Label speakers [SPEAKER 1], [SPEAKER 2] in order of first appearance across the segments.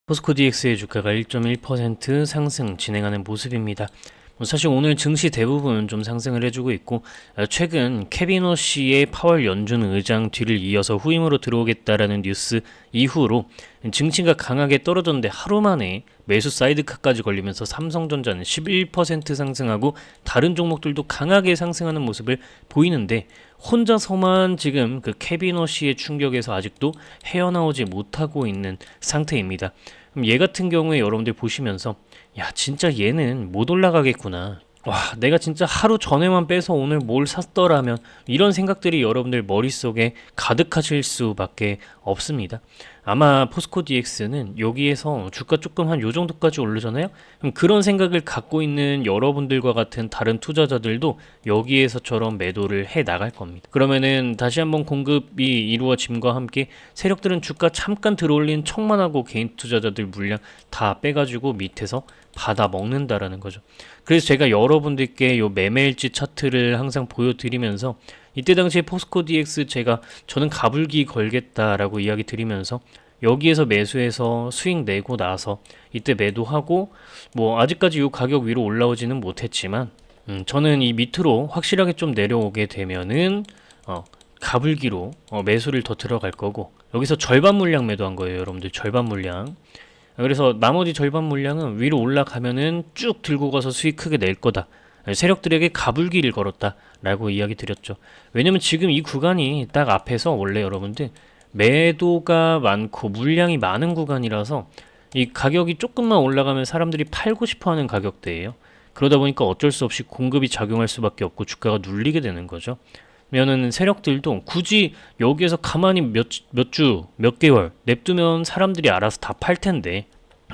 [SPEAKER 1] 포스코 DX의 주가가 1.1% 상승 진행하는 모습입니다. 사실 오늘 증시 대부분 좀 상승을 해주고 있고, 최근 케빈 오씨의 파월 연준 의장 뒤를 이어서 후임으로 들어오겠다라는 뉴스 이후로 증시가 강하게 떨어졌는데 하루 만에 매수 사이드카까지 걸리면서 삼성전자는 11% 상승하고 다른 종목들도 강하게 상승하는 모습을 보이는데, 혼자서만 지금 그 케빈 오씨의 충격에서 아직도 헤어나오지 못하고 있는 상태입니다. 그럼 얘 같은 경우에 여러분들 보시면서 야, 진짜 얘는 못 올라가겠구나. 와, 내가 진짜 하루 전에만 빼서 오늘 뭘 샀더라면, 이런 생각들이 여러분들 머릿속에 가득하실 수밖에 없습니다. 아마 포스코 DX는 여기에서 주가 조금 한 요 정도까지 오르잖아요. 그럼 그런 생각을 갖고 있는 여러분들과 같은 다른 투자자들도 여기에서처럼 매도를 해 나갈 겁니다. 그러면은 다시 한번 공급이 이루어짐과 함께 세력들은 주가 잠깐 들어올린 척만 하고 개인 투자자들 물량 다 빼가지고 밑에서 받아 먹는다라는 거죠. 그래서 제가 여러분들께 요 매매일지 차트를 항상 보여드리면서, 이때 당시에 포스코 DX 저는 가불기 걸겠다라고 이야기 드리면서 여기에서 매수해서 수익 내고 나서 이때 매도하고, 뭐 아직까지 이 가격 위로 올라오지는 못했지만 저는 이 밑으로 확실하게 좀 내려오게 되면은 가불기로 매수를 더 들어갈 거고, 여기서 절반 물량 매도한 거예요, 여러분들. 절반 물량. 그래서 나머지 절반 물량은 위로 올라가면은 쭉 들고 가서 수익 크게 낼 거다. 세력들에게 가불기를 걸었다라고 이야기 드렸죠. 왜냐면 지금 이 구간이 딱 앞에서 원래 여러분들 매도가 많고 물량이 많은 구간이라서 이 가격이 조금만 올라가면 사람들이 팔고 싶어 하는 가격대예요. 그러다 보니까 어쩔 수 없이 공급이 작용할 수밖에 없고 주가가 눌리게 되는 거죠. 면은 세력들도 굳이 여기에서 가만히 몇 주, 몇 개월 냅두면 사람들이 알아서 다 팔 텐데,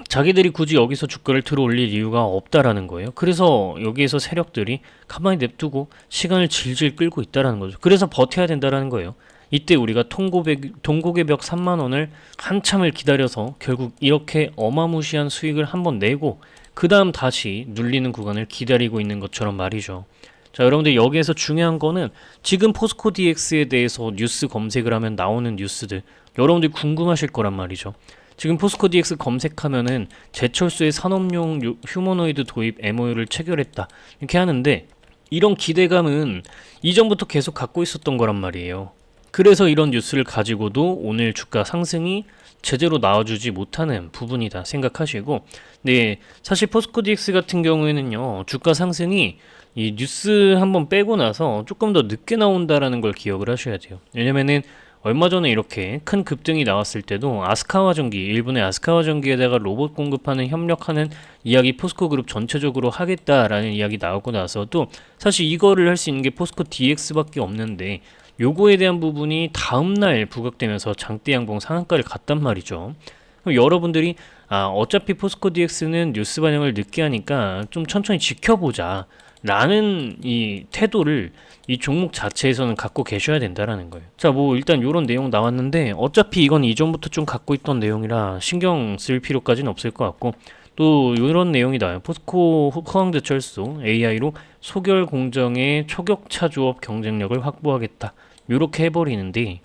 [SPEAKER 1] 자기들이 굳이 여기서 주가를 들어 올릴 이유가 없다라는 거예요. 그래서 여기에서 세력들이 가만히 냅두고 시간을 질질 끌고 있다라는 거죠. 그래서 버텨야 된다라는 거예요. 이때 우리가 동고개 벽 3만 원을 한참을 기다려서 결국 이렇게 어마무시한 수익을 한번 내고 그 다음 다시 눌리는 구간을 기다리고 있는 것처럼 말이죠. 자, 여러분들 여기에서 중요한 거는 지금 포스코 DX에 대해서 뉴스 검색을 하면 나오는 뉴스들, 여러분들이 궁금하실 거란 말이죠. 지금 포스코 DX 검색하면은 제철소의 산업용 휴머노이드 도입 MOU를 체결했다 이렇게 하는데, 이런 기대감은 이전부터 계속 갖고 있었던 거란 말이에요. 그래서 이런 뉴스를 가지고도 오늘 주가 상승이 제대로 나와주지 못하는 부분이다 생각하시고, 네, 사실 포스코 DX 같은 경우에는요, 주가 상승이 이 뉴스 한번 빼고 나서 조금 더 늦게 나온다라는 걸 기억을 하셔야 돼요. 왜냐면은 얼마 전에 이렇게 큰 급등이 나왔을 때도 아스카와 전기, 일본의 아스카와 전기에다가 로봇 공급하는 협력하는 이야기 포스코 그룹 전체적으로 하겠다라는 이야기 나오고 나서도 사실 이거를 할 수 있는 게 포스코 DX밖에 없는데, 요거에 대한 부분이 다음날 부각되면서 장대 양봉 상한가를 갔단 말이죠. 그럼 여러분들이 어차피 포스코 DX는 뉴스 반영을 늦게 하니까 좀 천천히 지켜보자 라는 이 태도를 이 종목 자체에서는 갖고 계셔야 된다라는 거예요. 자, 뭐 일단 요런 내용 나왔는데 어차피 이건 이전부터 좀 갖고 있던 내용이라 신경 쓸 필요까지는 없을 것 같고, 또 이런 내용이 나와요. 포스코 포항제철소 AI로 소결 공정의 초격차 조업 경쟁력을 확보하겠다. 요렇게 해버리는데,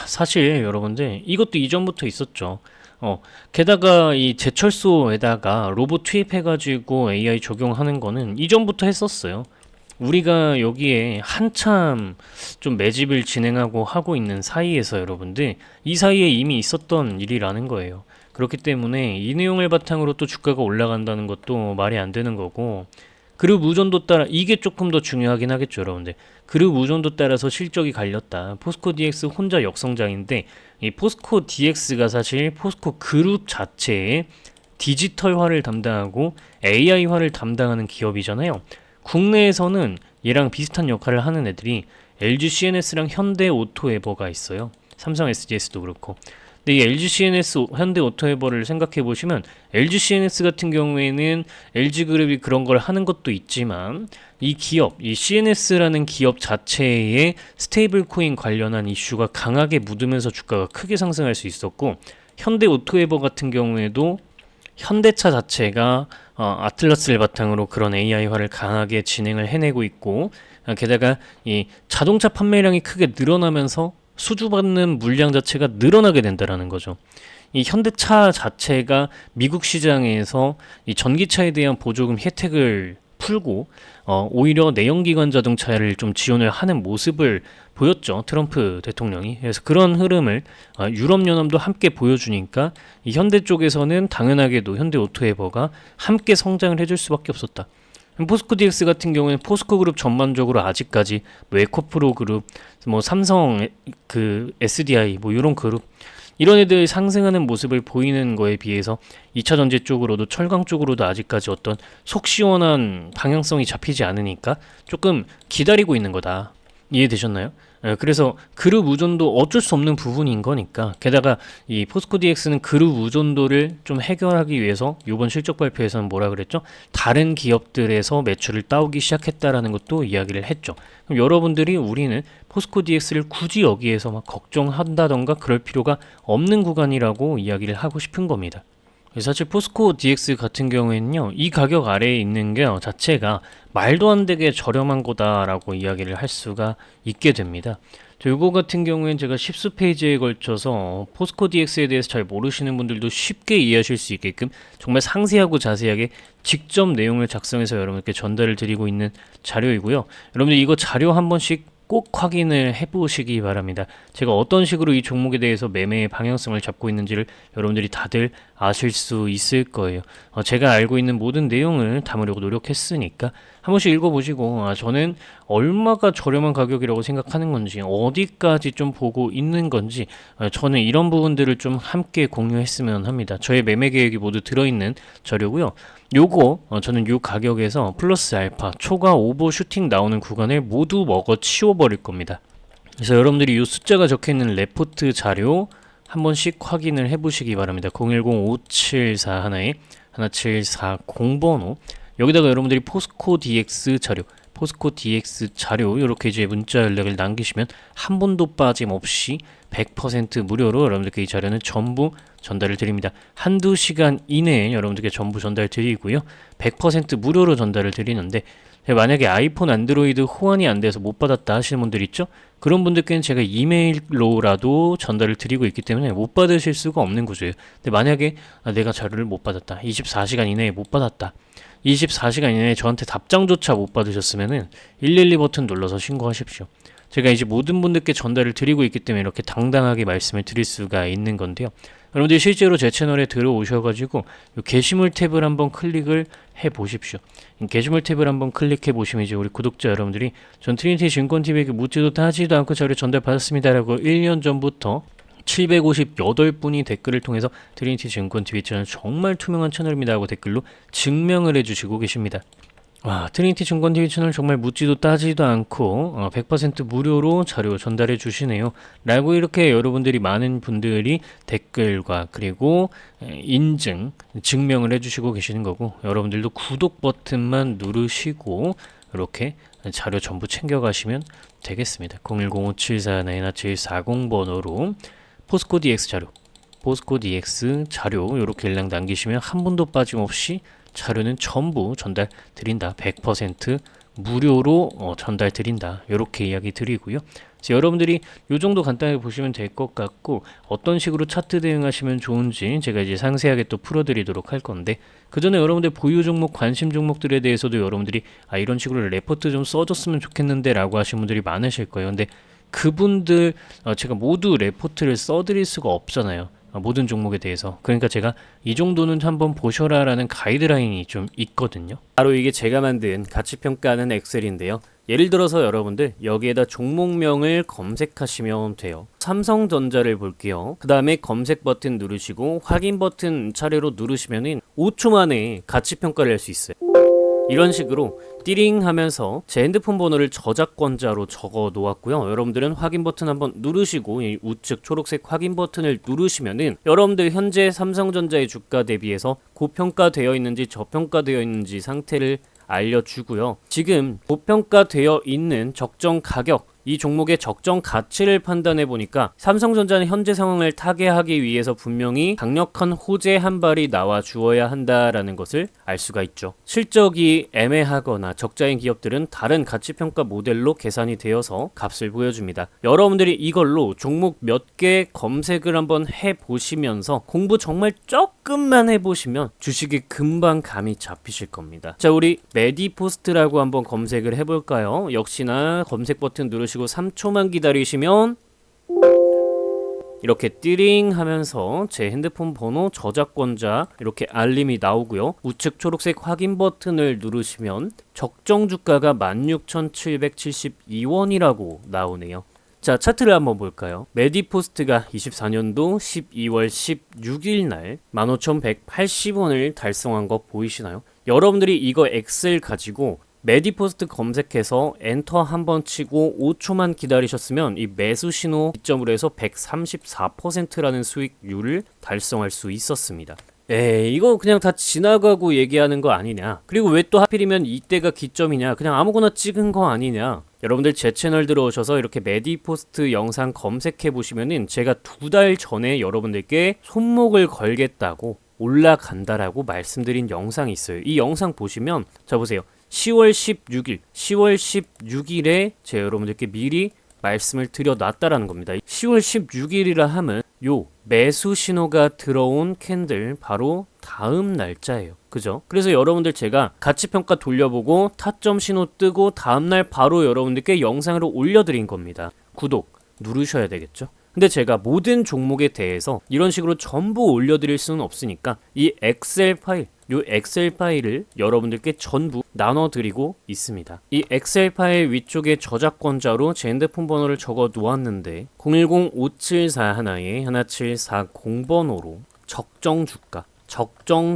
[SPEAKER 1] 사실 여러분들 이것도 이전부터 있었죠. 게다가 이 제철소에다가 로봇 투입해가지고 AI 적용하는 거는 이전부터 했었어요. 우리가 여기에 한참 좀 매집을 진행하고 하고 있는 사이에서 여러분들, 이 사이에 이미 있었던 일이라는 거예요. 그렇기 때문에 이 내용을 바탕으로 또 주가가 올라간다는 것도 말이 안 되는 거고, 그룹 우존도 따라 이게 조금 더 중요하긴 하겠죠, 여러분들. 그룹 우존도 따라서 실적이 갈렸다. 포스코 DX 혼자 역성장인데, 이 포스코 DX가 사실 포스코 그룹 자체의 디지털화를 담당하고 AI화를 담당하는 기업이잖아요. 국내에서는 얘랑 비슷한 역할을 하는 애들이 LG CNS랑 현대 오토에버가 있어요. 삼성 SGS도 그렇고. 근데 이 LG CNS, 현대 오토에버를 생각해 보시면, LG CNS 같은 경우에는 LG그룹이 그런 걸 하는 것도 있지만, 이 기업, 이 CNS라는 기업 자체의 스테이블 코인 관련한 이슈가 강하게 묻으면서 주가가 크게 상승할 수 있었고, 현대 오토에버 같은 경우에도 현대차 자체가 아틀라스를 바탕으로 그런 AI화를 강하게 진행을 해내고 있고, 게다가 이 자동차 판매량이 크게 늘어나면서 수주받는 물량 자체가 늘어나게 된다라는 거죠. 이 현대차 자체가 미국 시장에서 이 전기차에 대한 보조금 혜택을 풀고 오히려 내연기관 자동차를 좀 지원을 하는 모습을 보였죠. 트럼프 대통령이. 그래서 그런 흐름을 유럽연합도 함께 보여주니까 이 현대 쪽에서는 당연하게도 현대오토에버가 함께 성장을 해줄 수밖에 없었다. 포스코 DX 같은 경우에는 포스코 그룹 전반적으로 아직까지 뭐 에코프로 그룹, 뭐 삼성 그 SDI 뭐 이런 그룹 이런 애들 상승하는 모습을 보이는 거에 비해서 2차 전지 쪽으로도 철강 쪽으로도 아직까지 어떤 속 시원한 방향성이 잡히지 않으니까 조금 기다리고 있는 거다. 이해되셨나요? 그래서 그룹 의존도 어쩔 수 없는 부분인 거니까 게다가 이 포스코 DX는 그룹 의존도를 좀 해결하기 위해서 이번 실적 발표에서는 뭐라 그랬죠? 다른 기업들에서 매출을 따오기 시작했다라는 것도 이야기를 했죠. 그럼 여러분들이 우리는 포스코 DX를 굳이 여기에서 막 걱정한다던가 그럴 필요가 없는 구간이라고 이야기를 하고 싶은 겁니다. 사실 포스코 DX 같은 경우에는요, 이 가격 아래에 있는 게 자체가 말도 안 되게 저렴한 거다라고 이야기를 할 수가 있게 됩니다. 이거 같은 경우에는 제가 10수 페이지에 걸쳐서 포스코 DX에 대해서 잘 모르시는 분들도 쉽게 이해하실 수 있게끔 정말 상세하고 자세하게 직접 내용을 작성해서 여러분께 전달을 드리고 있는 자료이고요. 여러분들 이거 자료 한 번씩 꼭 확인을 해보시기 바랍니다. 제가 어떤 식으로 이 종목에 대해서 매매의 방향성을 잡고 있는지를 여러분들이 다들 아실 수 있을 거예요. 제가 알고 있는 모든 내용을 담으려고 노력했으니까 한 번씩 읽어보시고 저는 얼마가 저렴한 가격이라고 생각하는 건지 어디까지 좀 보고 있는 건지 저는 이런 부분들을 좀 함께 공유했으면 합니다. 저의 매매 계획이 모두 들어있는 자료고요. 요거 저는 요 가격에서 플러스 알파 초과 오버 슈팅 나오는 구간을 모두 먹어 치워버릴 겁니다. 그래서 여러분들이 요 숫자가 적혀있는 레포트 자료 한 번씩 확인을 해보시기 바랍니다. 010-5741-1740번호 여기다가 여러분들이 포스코 DX 자료 이렇게 이제 문자 연락을 남기시면 한 번도 빠짐없이 100% 무료로 여러분들께 이 자료는 전부 전달을 드립니다. 한두 시간 이내에 여러분들께 전부 전달 드리고요. 100% 무료로 전달을 드리는데 만약에 아이폰, 안드로이드 호환이 안 돼서 못 받았다 하시는 분들 있죠? 그런 분들께는 제가 이메일로라도 전달을 드리고 있기 때문에 못 받으실 수가 없는 구조예요. 근데 만약에 내가 자료를 못 받았다. 24시간 이내에 못 받았다. 24시간 이내에 저한테 답장조차 못 받으셨으면은 112 버튼 눌러서 신고하십시오. 제가 이제 모든 분들께 전달을 드리고 있기 때문에 이렇게 당당하게 말씀을 드릴 수가 있는 건데요. 여러분들이 실제로 제 채널에 들어오셔가지고 게시물 탭을 한번 클릭을 해 보십시오. 게시물 탭을 한번 클릭해 보시면 이제 우리 구독자 여러분들이 전 트리니티 증권TV에게 묻지도 따지도 않고 자료 전달 받았습니다라고 1년 전부터 758분이 댓글을 통해서 트리니티 증권TV 채널 정말 투명한 채널입니다 하고 댓글로 증명을 해주시고 계십니다. 와, 트리니티 증권TV 채널 정말 묻지도 따지도 않고 100% 무료로 자료 전달해 주시네요 라고 이렇게 여러분들이 많은 분들이 댓글과 그리고 인증, 증명을 해주시고 계시는 거고 여러분들도 구독 버튼만 누르시고 이렇게 자료 전부 챙겨가시면 되겠습니다. 010-5741-1740번호로 포스코 DX 자료 이렇게 연락 남기시면 한 분도 빠짐없이 자료는 전부 전달 드린다. 100% 무료로 전달 드린다. 이렇게 이야기 드리고요. 여러분들이 이 정도 간단하게 보시면 될 것 같고 어떤 식으로 차트 대응하시면 좋은지 제가 이제 상세하게 또 풀어드리도록 할 건데 그 전에 여러분들 보유 종목, 관심 종목들에 대해서도 여러분들이 이런 식으로 레포트 좀 써줬으면 좋겠는데 라고 하신 분들이 많으실 거예요. 근데 그분들 제가 모두 레포트를 써드릴 수가 없잖아요. 모든 종목에 대해서. 그러니까 제가 이 정도는 한번 보셔라 라는 가이드라인이 좀 있거든요. 바로 이게 제가 만든 가치평가하는 엑셀인데요. 예를 들어서 여러분들 여기에다 종목명을 검색하시면 돼요. 삼성전자를 볼게요. 그 다음에 검색 버튼 누르시고 확인 버튼 차례로 누르시면은 5초 만에 가치평가를 할 수 있어요. 이런 식으로 띠링 하면서 제 핸드폰 번호를 저작권자로 적어 놓았고요. 여러분들은 확인 버튼 한번 누르시고 이 우측 초록색 확인 버튼을 누르시면은 여러분들 현재 삼성전자의 주가 대비해서 고평가되어 있는지 저평가되어 있는지 상태를 알려주고요. 지금 고평가되어 있는 적정 가격 이 종목의 적정 가치를 판단해 보니까 삼성전자는 현재 상황을 타개하기 위해서 분명히 강력한 호재 한 발이 나와 주어야 한다라는 것을 알 수가 있죠. 실적이 애매하거나 적자인 기업들은 다른 가치평가 모델로 계산이 되어서 값을 보여줍니다. 여러분들이 이걸로 종목 몇 개 검색을 한번 해보시면서 공부 정말 조금만 해보시면 주식이 금방 감이 잡히실 겁니다. 자, 우리 메디포스트라고 한번 검색을 해볼까요? 역시나 검색 버튼 누르시고 3초만 기다리시면 이렇게 띠링 하면서 제 핸드폰 번호 저작권자 이렇게 알림이 나오고요. 우측 초록색 확인 버튼을 누르시면 적정 주가가 16,772원이라고 나오네요. 자, 차트를 한번 볼까요? 메디포스트가 24년도 12월 16일 날 15,180원을 달성한 거 보이시나요? 여러분들이 이거 엑셀 가지고 메디포스트 검색해서 엔터 한번 치고 5초만 기다리셨으면 이 매수 신호 기점으로 해서 134%라는 수익률을 달성할 수 있었습니다. 에이, 이거 그냥 다 지나가고 얘기하는 거 아니냐, 그리고 왜 또 하필이면 이때가 기점이냐, 그냥 아무거나 찍은 거 아니냐. 여러분들 제 채널 들어오셔서 이렇게 메디포스트 영상 검색해 보시면은 제가 2달 전에 여러분들께 손목을 걸겠다고 올라간다라고 말씀드린 영상이 있어요. 이 영상 보시면, 자 보세요, 10월 16일에 제가 여러분들께 미리 말씀을 드려놨다라는 겁니다. 10월 16일이라 하면 요 매수 신호가 들어온 캔들 바로 다음 날짜예요. 그죠? 그래서 여러분들 제가 가치평가 돌려보고 타점 신호 뜨고 다음날 바로 여러분들께 영상으로 올려드린 겁니다. 구독 누르셔야 되겠죠? 근데 제가 모든 종목에 대해서 이런 식으로 전부 올려드릴 수는 없으니까 이 엑셀 파일을 여러분들께 전부 나눠드리고 있습니다. 이 엑셀 파일 위쪽에 저작권자로 제 핸드폰 번호를 적어 놓았는데 010-5741-1740번호로 적정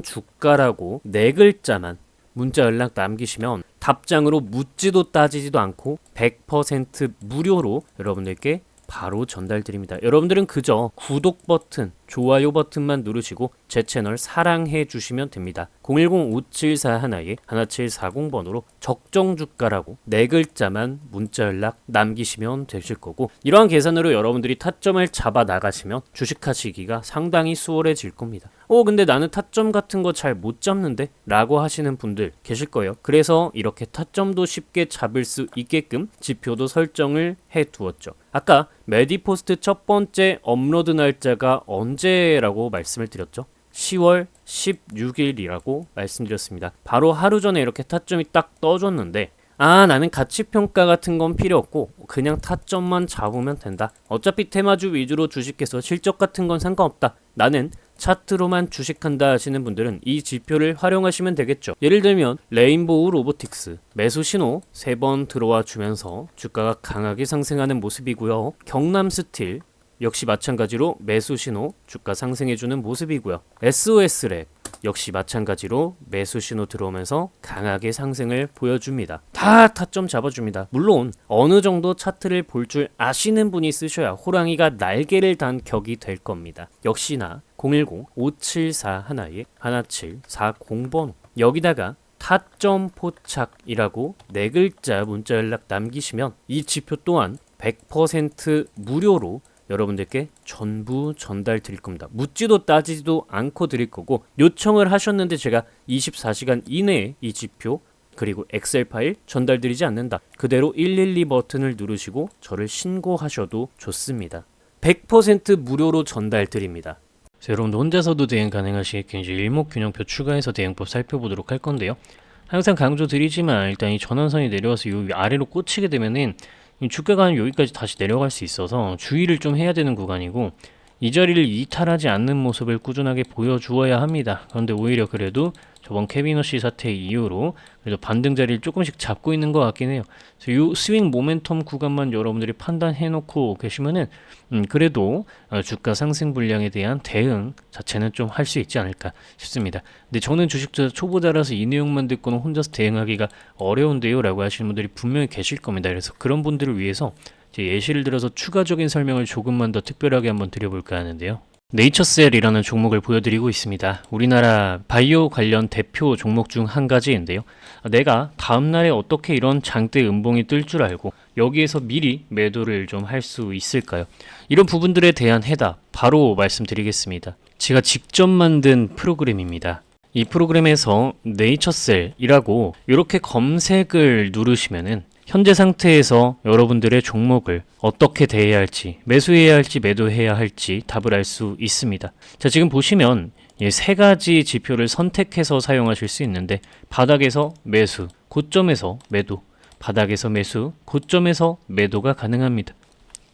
[SPEAKER 1] 주가라고 4글자만 문자 연락 남기시면 답장으로 묻지도 따지지도 않고 100% 무료로 여러분들께 바로 전달드립니다. 여러분들은 그저 구독 버튼, 좋아요 버튼만 누르시고 제 채널 사랑해 주시면 됩니다. 010-5741-1740번호로 적정 주가라고 4글자만 문자 연락 남기시면 되실 거고, 이러한 계산으로 여러분들이 타점을 잡아 나가시면 주식하시기가 상당히 수월해질 겁니다. 근데 나는 타점 같은 거 잘 못 잡는데? 라고 하시는 분들 계실 거예요. 그래서 이렇게 타점도 쉽게 잡을 수 있게끔 지표도 설정을 해 두었죠. 아까 메디포스트 첫 번째 업로드 날짜가 언제라고 말씀을 드렸죠? 10월 16일이라고 말씀드렸습니다. 바로 하루 전에 이렇게 타점이 딱 떠줬는데, 나는 가치평가 같은 건 필요 없고 그냥 타점만 잡으면 된다. 어차피 테마주 위주로 주식해서 실적 같은 건 상관없다. 나는 차트로만 주식한다 하시는 분들은 이 지표를 활용하시면 되겠죠. 예를 들면 레인보우 로보틱스 매수 신호 3번 들어와 주면서 주가가 강하게 상승하는 모습이고요. 경남스틸 역시 마찬가지로 매수 신호 주가 상승해주는 모습이고요. SOS랩 역시 마찬가지로 매수 신호 들어오면서 강하게 상승을 보여줍니다. 다 타점 잡아줍니다. 물론 어느 정도 차트를 볼 줄 아시는 분이 쓰셔야 호랑이가 날개를 단 격이 될 겁니다. 역시나 010-5741-1740번호 여기다가 타점 포착이라고 4글자 문자 연락 남기시면 이 지표 또한 100% 무료로 여러분들께 전부 전달 드릴 겁니다. 묻지도 따지지도 않고 드릴 거고, 요청을 하셨는데 제가 24시간 이내에 이 지표 그리고 엑셀 파일 전달 드리지 않는다. 그대로 112 버튼을 누르시고 저를 신고하셔도 좋습니다. 100% 무료로 전달 드립니다. 여러분들 혼자서도 대응 가능하시게 이제 일목균형표 추가해서 대응법 살펴보도록 할 건데요. 항상 강조드리지만 일단 이 전환선이 내려와서 요 아래로 꽂히게 되면은 주가가 여기까지 다시 내려갈 수 있어서 주의를 좀 해야 되는 구간이고, 이 자리를 이탈하지 않는 모습을 꾸준하게 보여주어야 합니다. 그런데 오히려 그래도 저번 케비노시 사태 이후로 그래도 반등 자리를 조금씩 잡고 있는 것 같긴 해요. 그래서 이 스윙 모멘텀 구간만 여러분들이 판단해 놓고 계시면은 그래도 주가 상승 분량에 대한 대응 자체는 좀 할 수 있지 않을까 싶습니다. 근데 저는 주식 초보자라서 이 내용만 듣고는 혼자서 대응하기가 어려운데요 라고 하시는 분들이 분명히 계실 겁니다. 그래서 그런 분들을 위해서 제 예시를 들어서 추가적인 설명을 조금만 더 특별하게 한번 드려볼까 하는데요. 네이처셀이라는 종목을 보여드리고 있습니다. 우리나라 바이오 관련 대표 종목 중 한 가지인데요. 내가 다음날에 어떻게 이런 장대 음봉이 뜰 줄 알고 여기에서 미리 매도를 좀 할 수 있을까요? 이런 부분들에 대한 해답 바로 말씀드리겠습니다. 제가 직접 만든 프로그램입니다. 이 프로그램에서 네이처셀이라고 이렇게 검색을 누르시면은 현재 상태에서 여러분들의 종목을 어떻게 대해야 할지, 매수해야 할지, 매도해야 할지 답을 알 수 있습니다. 자, 지금 보시면 세 가지 지표를 선택해서 사용하실 수 있는데, 바닥에서 매수, 고점에서 매도, 바닥에서 매수, 고점에서 매도가 가능합니다.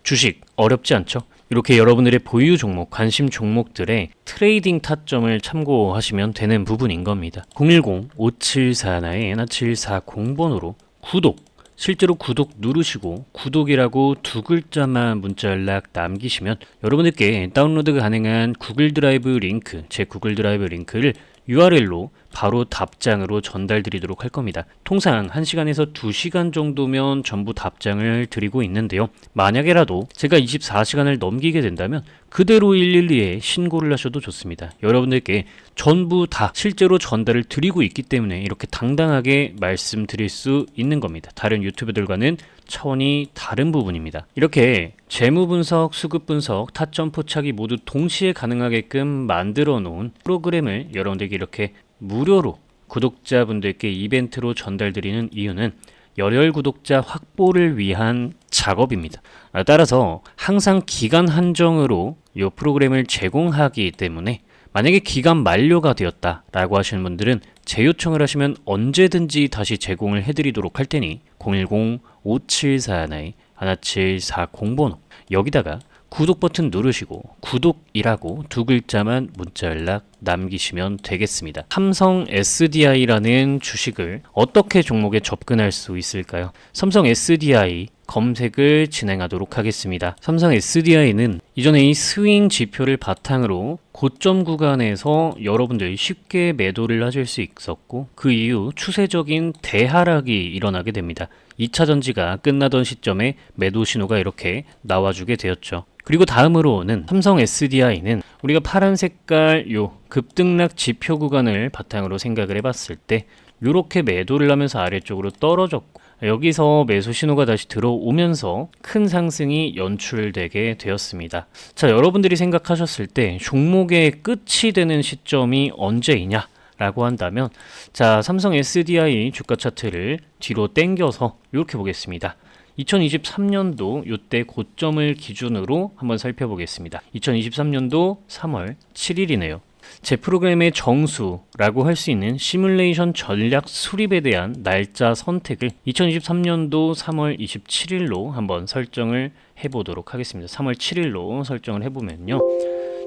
[SPEAKER 1] 주식 어렵지 않죠? 이렇게 여러분들의 보유 종목, 관심 종목들의 트레이딩 타점을 참고하시면 되는 부분인 겁니다. 010-5741-1740번으로 구독, 실제로 구독 누르시고 구독이라고 두 글자만 문자 연락 남기시면 여러분들께 다운로드 가능한 구글 드라이브 링크, 제 구글 드라이브 링크를 URL로 바로 답장으로 전달 드리도록 할 겁니다. 통상 1시간에서 2시간 정도면 전부 답장을 드리고 있는데요. 만약에라도 제가 24시간을 넘기게 된다면 그대로 112에 신고를 하셔도 좋습니다. 여러분들께 전부 다 실제로 전달을 드리고 있기 때문에 이렇게 당당하게 말씀드릴 수 있는 겁니다. 다른 유튜버들과는 차원이 다른 부분입니다. 이렇게 재무 분석, 수급 분석, 타점 포착이 모두 동시에 가능하게끔 만들어 놓은 프로그램을 여러분들께 이렇게 무료로 구독자분들께 이벤트로 전달드리는 이유는 열혈 구독자 확보를 위한 작업입니다. 따라서 항상 기간 한정으로 이 프로그램을 제공하기 때문에 만약에 기간 만료가 되었다라고 하시는 분들은 재요청을 하시면 언제든지 다시 제공을 해드리도록 할 테니 010-5741-1740번호 여기다가 구독 버튼 누르시고 구독이라고 두 글자만 문자 연락 남기시면 되겠습니다. 삼성 SDI라는 주식을 어떻게 종목에 접근할 수 있을까요? 삼성 SDI 검색을 진행하도록 하겠습니다. 삼성 SDI는 이전에 이 스윙 지표를 바탕으로 고점 구간에서 여러분들이 쉽게 매도를 하실 수 있었고, 그 이후 추세적인 대하락이 일어나게 됩니다. 2차 전지가 끝나던 시점에 매도 신호가 이렇게 나와주게 되었죠. 그리고 다음으로는 삼성 SDI는 우리가 파란 색깔 요 급등락 지표 구간을 바탕으로 생각을 해봤을 때 이렇게 매도를 하면서 아래쪽으로 떨어졌고, 여기서 매수 신호가 다시 들어오면서 큰 상승이 연출되게 되었습니다. 자, 여러분들이 생각하셨을 때 종목의 끝이 되는 시점이 언제이냐 라고 한다면, 자, 삼성 SDI 주가 차트를 뒤로 당겨서 이렇게 보겠습니다. 2023년도 이때 고점을 기준으로 한번 살펴보겠습니다. 2023년도 3월 7일이네요. 제 프로그램의 정수라고 할 수 있는 시뮬레이션 전략 수립에 대한 날짜 선택을 2023년도 3월 27일로 한번 설정을 해보도록 하겠습니다. 3월 7일로 설정을 해보면요.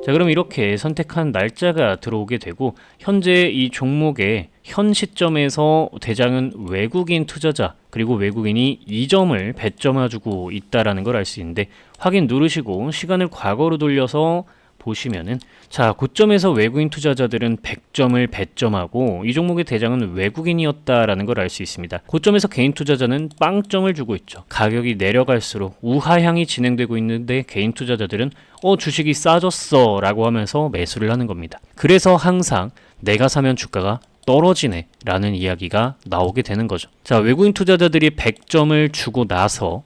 [SPEAKER 1] 자, 그럼 이렇게 선택한 날짜가 들어오게 되고, 현재 이 종목의 현 시점에서 대장은 외국인 투자자, 그리고 외국인이 2점을 배점해주고 있다라는 걸 알 수 있는데, 확인 누르시고 시간을 과거로 돌려서 보시면은, 자, 고점에서 외국인 투자자들은 100점을 배점하고 이 종목의 대장은 외국인이었다라는 걸 알 수 있습니다. 고점에서 개인 투자자는 빵점을 주고 있죠. 가격이 내려갈수록 우하향이 진행되고 있는데 개인 투자자들은 주식이 싸졌어 라고 하면서 매수를 하는 겁니다. 그래서 항상 내가 사면 주가가 떨어지네 라는 이야기가 나오게 되는 거죠. 자, 외국인 투자자들이 100점을 주고 나서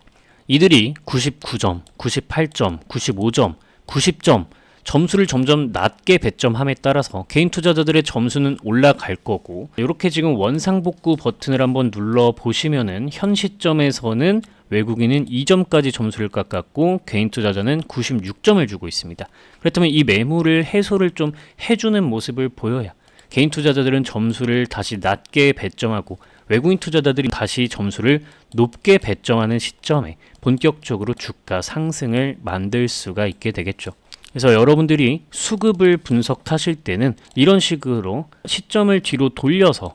[SPEAKER 1] 이들이 99점, 98점, 95점, 90점 점수를 점점 낮게 배점함에 따라서 개인 투자자들의 점수는 올라갈 거고, 이렇게 지금 원상복구 버튼을 한번 눌러 보시면은 현 시점에서는 외국인은 2점까지 점수를 깎았고 개인 투자자는 96점을 주고 있습니다. 그렇다면 이 매물을 해소를 좀 해주는 모습을 보여야 개인 투자자들은 점수를 다시 낮게 배점하고 외국인 투자자들이 다시 점수를 높게 배점하는 시점에 본격적으로 주가 상승을 만들 수가 있게 되겠죠. 그래서 여러분들이 수급을 분석하실 때는 이런 식으로 시점을 뒤로 돌려서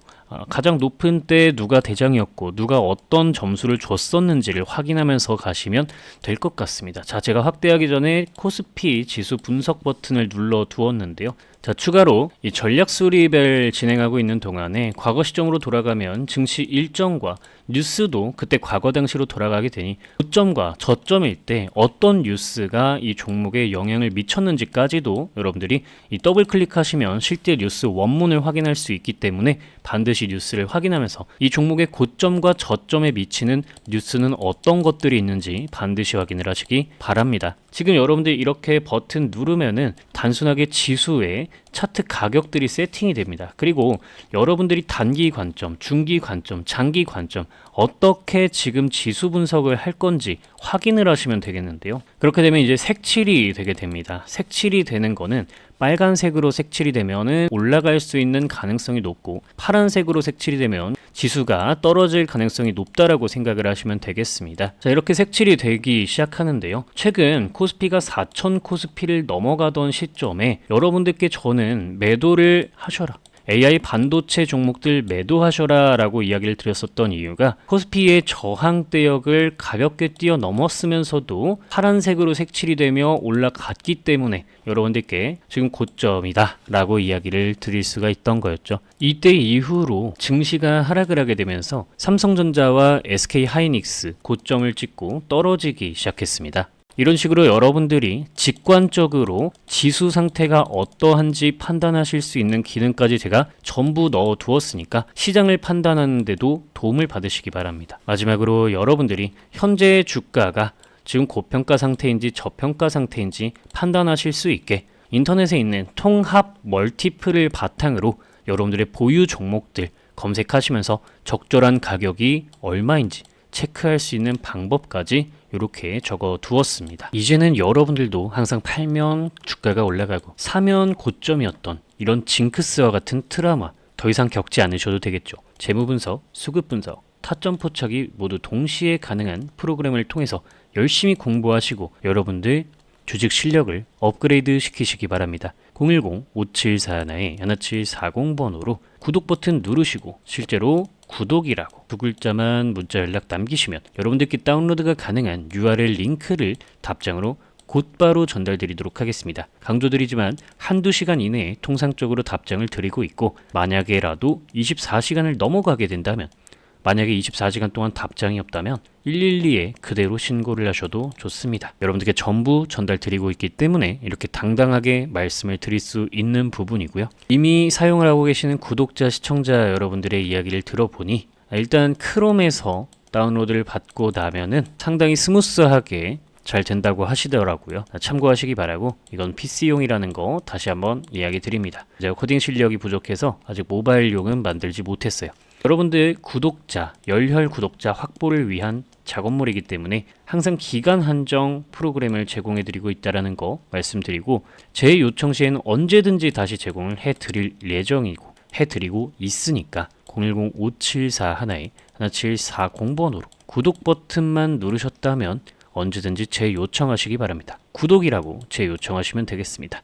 [SPEAKER 1] 가장 높은 때 누가 대장이었고 누가 어떤 점수를 줬었는지를 확인하면서 가시면 될 것 같습니다. 자, 제가 확대하기 전에 코스피 지수 분석 버튼을 눌러 두었는데요. 자, 추가로 이 전략 수립을 진행하고 있는 동안에 과거 시점으로 돌아가면 증시 일정과 뉴스도 그때 과거 당시로 돌아가게 되니 고점과 저점일 때 어떤 뉴스가 이 종목에 영향을 미쳤는지까지도 여러분들이 이 더블 클릭하시면 실제 뉴스 원문을 확인할 수 있기 때문에 반드시 뉴스를 확인하면서 이 종목의 고점과 저점에 미치는 뉴스는 어떤 것들이 있는지 반드시 확인을 하시기 바랍니다. 지금 여러분들이 이렇게 버튼 누르면은 단순하게 지수에 차트 가격들이 세팅이 됩니다. 그리고 여러분들이 단기 관점, 중기 관점, 장기 관점 어떻게 지금 지수 분석을 할 건지 확인을 하시면 되겠는데요. 그렇게 되면 이제 색칠이 되게 됩니다. 색칠이 되는 거는 빨간색으로 색칠이 되면은 올라갈 수 있는 가능성이 높고 파란색으로 색칠이 되면 지수가 떨어질 가능성이 높다라고 생각을 하시면 되겠습니다. 자, 이렇게 색칠이 되기 시작하는데요. 최근 코스피가 4,000 코스피를 넘어가던 시점에 여러분들께 저는 매도를 하셔라, AI 반도체 종목들 매도하셔라 라고 이야기를 드렸었던 이유가 코스피의 저항대역을 가볍게 뛰어넘었으면서도 파란색으로 색칠이 되며 올라갔기 때문에 여러분들께 지금 고점이다 라고 이야기를 드릴 수가 있던 거였죠. 이때 이후로 증시가 하락을 하게 되면서 삼성전자와 SK하이닉스 고점을 찍고 떨어지기 시작했습니다. 이런 식으로 여러분들이 직관적으로 지수 상태가 어떠한지 판단하실 수 있는 기능까지 제가 전부 넣어 두었으니까 시장을 판단하는 데도 도움을 받으시기 바랍니다. 마지막으로 여러분들이 현재 주가가 지금 고평가 상태인지 저평가 상태인지 판단하실 수 있게 인터넷에 있는 통합 멀티플을 바탕으로 여러분들의 보유 종목들 검색하시면서 적절한 가격이 얼마인지 체크할 수 있는 방법까지 이렇게 적어 두었습니다. 이제는 여러분들도 항상 팔면 주가가 올라가고 사면 고점이었던 이런 징크스와 같은 트라우마 더 이상 겪지 않으셔도 되겠죠. 재무 분석, 수급 분석, 타점 포착이 모두 동시에 가능한 프로그램을 통해서 열심히 공부하시고 여러분들 주식 실력을 업그레이드 시키시기 바랍니다. 010-5741-1740번호로 구독 버튼 누르시고 실제로 구독이라고 두 글자만 문자 연락 남기시면 여러분들께 다운로드가 가능한 URL 링크를 답장으로 곧바로 전달드리도록 하겠습니다. 강조드리지만 한두 시간 이내에 통상적으로 답장을 드리고 있고 만약에라도 24시간을 넘어가게 된다면 만약에 24시간 동안 답장이 없다면 112에 그대로 신고를 하셔도 좋습니다. 여러분들께 전부 전달드리고 있기 때문에 이렇게 당당하게 말씀을 드릴 수 있는 부분이고요. 이미 사용을 하고 계시는 구독자, 시청자 여러분들의 이야기를 들어보니 일단 크롬에서 다운로드를 받고 나면은 상당히 스무스하게 잘 된다고 하시더라고요. 참고하시기 바라고 이건 PC용이라는 거 다시 한번 이야기 드립니다. 제가 코딩 실력이 부족해서 아직 모바일용은 만들지 못했어요. 여러분들 구독자, 열혈 구독자 확보를 위한 작업물이기 때문에 항상 기간 한정 프로그램을 제공해드리고 있다는 거 말씀드리고 제 요청 시에는 언제든지 다시 제공을 해드릴 예정이고 해드리고 있으니까 010-5741-1740번호로 구독 버튼만 누르셨다면 언제든지 재 요청하시기 바랍니다. 구독이라고 재 요청하시면 되겠습니다.